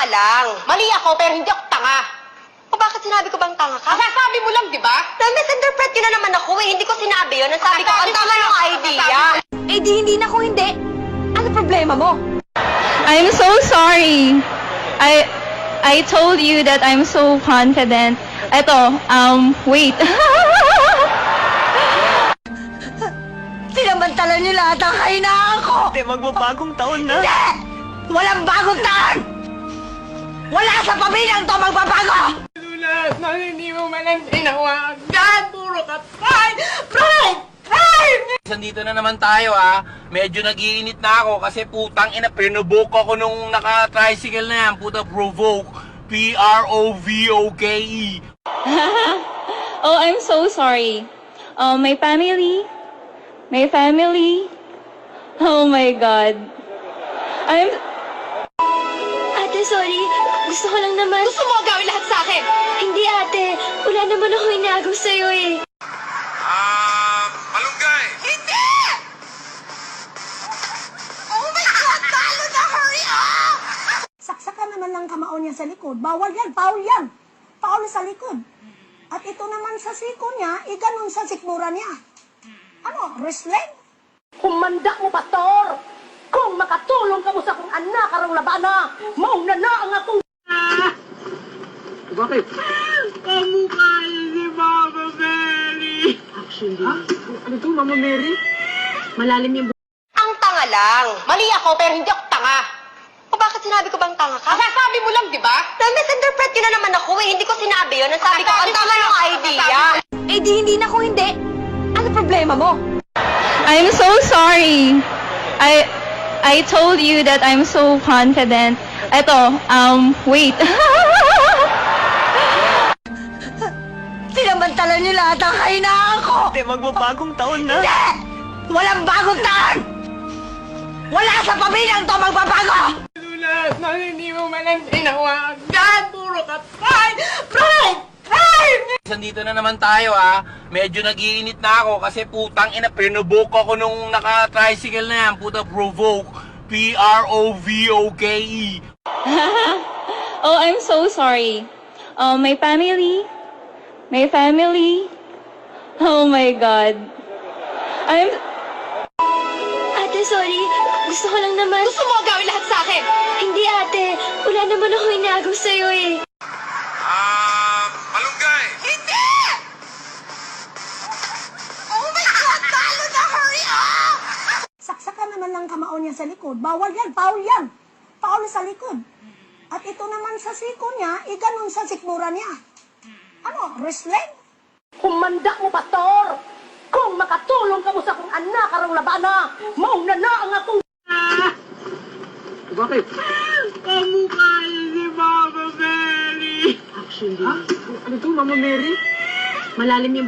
tanga lang. Mali ako, pero hindi ako tanga. O bakit sinabi ko bang tanga ka? Masasabi mo lang, di ba? Na-misinterpret yun na naman ako eh. Hindi ko sinabi yun. Ang sabi ko, ang tanga yung idea. Eh di hindi na kung hindi. Ano problema mo? I'm so sorry. I told you that I'm so confident. Eto, wait. Sinamantala niyo lahat ang kahinaan ko! Hindi, magbabagong taon na. Hindi! Walang bagong taon! Wala sa pamilyang to magbabago! Lulas, hindi mo man ang tinawagan. Puro ka pride! Pride! Pride! Nandito na naman tayo Medyo nag-iinit na ako kasi putang ina, pinovoke ako nung naka-tricycle na yan. Puta, provoke. P-R-O-V-O-K-E. Oh, I'm so sorry. My family. Oh my God. Ate, sorry. Gusto ko lang naman... Gusto mo gawin lahat sa akin? Hindi, ate. Wala naman ako inagaw sa'yo eh. Malunggay! Hindi! Oh my God! Talo na! Hurry up! Saksakan naman ng kamao niya sa likod. Bawal yan, foul yan. Foul sa likod. At ito naman sa siko niya, iganon sa sikmura niya. Ano, wrestling? Kumanda mo, pastor! Kung makatulong ka mo sa kong anak karong labana, mauna na ang akong... Bakit? Kamukha si Mama Mary! Actually, ano to, Mama Mary? Malalim yung... Ang tanga lang. Mali ako, pero hindi ako tanga. O bakit sinabi ko bang tanga ka? Masasabi mo lang, di ba? Na-misinterpret yun na naman ako eh. Hindi ko sinabi yun. Ang sabi ko, ang tanga yung idea. Eh di hindi na kung hindi. Ano problema mo? I'm so sorry. I told you that I'm so confident. Eto, wait. Sinamantala niyo lahat ang kahinaan ko! Hindi, magbabagong taon na. Hindi! Walang bagong taon! Wala sa pamilyang to magbabago! Lulas, hindi mo man ang tinawagan. Puro ka pride! Pride! Pride! Nandito na naman tayo Medyo nag-iinit na ako kasi putang ina, pinovoke ako nung naka-tricycle na yan. Puta, provoke. P-R-O-V-O-K-E. Oh, I'm so sorry. My family. Oh my God. Ate, sorry. Gusto ko lang naman... Gusto mo gawin lahat sa akin? Hindi, ate. Wala naman ako inagaw sa'yo eh. Malunggay! Hindi! Oh my God! Talo na! Hurry up! Saksakan naman ng kamao niya sa likod. Bawal yan, foul yan. Foul sa likod. At ito naman sa siko niya, iganon sa sikmura niya. Ano, wrestling? Kumanda mo, pastor! Kung makatulong ka mo sa kong anak karong labana, mauna na ang akong... Bakit? Kamukha si Mama Mary! Actually, ano to, Mama Mary? Malalim yung...